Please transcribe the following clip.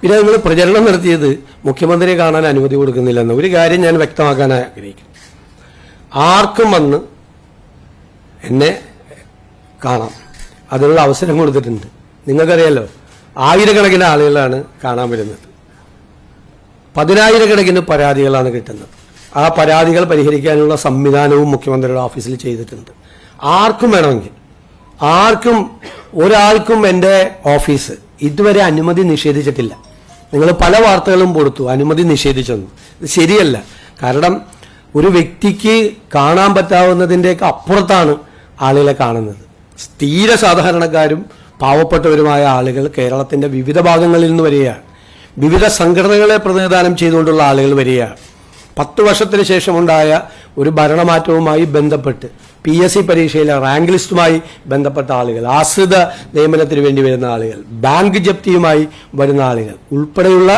പിന്നെ നിങ്ങൾ പ്രചരണം നടത്തിയത് മുഖ്യമന്ത്രിയെ കാണാൻ അനുമതി കൊടുക്കുന്നില്ലെന്ന് ഒരു കാര്യം ഞാൻ വ്യക്തമാക്കാൻ ആഗ്രഹിക്കുന്നു. ആർക്കും വന്ന് എന്നെ കാണാം, അതിനുള്ള അവസരം കൊടുത്തിട്ടുണ്ട്. നിങ്ങൾക്കറിയാലോ, ആയിരക്കണക്കിന് ആളുകളാണ് കാണാൻ വരുന്നത്, 10,000-കണക്കിന് പരാതികളാണ് കിട്ടുന്നത്. ആ പരാതികൾ പരിഹരിക്കാനുള്ള സംവിധാനവും മുഖ്യമന്ത്രിയുടെ ഓഫീസിൽ ചെയ്തിട്ടുണ്ട്. ആർക്കും വേണമെങ്കിൽ, ഒരാൾക്കും എൻ്റെ ഓഫീസ് ഇതുവരെ അനുമതി നിഷേധിച്ചിട്ടില്ല. നിങ്ങൾ പല വാർത്തകളും കൊടുത്തു അനുമതി നിഷേധിച്ചെന്ന്. ഇത് ശരിയല്ല. കാരണം ഒരു വ്യക്തിക്ക് കാണാൻ പറ്റാവുന്നതിൻ്റെയൊക്കെ അപ്പുറത്താണ് ആളുകളെ കാണുന്നത്. തീരെ സാധാരണക്കാരും പാവപ്പെട്ടവരുമായ ആളുകൾ കേരളത്തിൻ്റെ വിവിധ ഭാഗങ്ങളിൽ നിന്ന് വരികയാണ്. വിവിധ സംഘടനകളെ പ്രതിനിധാനം ചെയ്തുകൊണ്ടുള്ള ആളുകൾ വരികയാണ്. 10 വർഷത്തിന് ശേഷമുണ്ടായ ഒരു ഭരണമാറ്റവുമായി ബന്ധപ്പെട്ട് PSC പരീക്ഷയിലെ റാങ്ക് ലിസ്റ്റുമായി ബന്ധപ്പെട്ട ആളുകൾ, ആശ്രിത നിയമനത്തിന് വേണ്ടി വരുന്ന ആളുകൾ, ബാങ്ക് ജപ്തിയുമായി വരുന്ന ആളുകൾ ഉൾപ്പെടെയുള്ള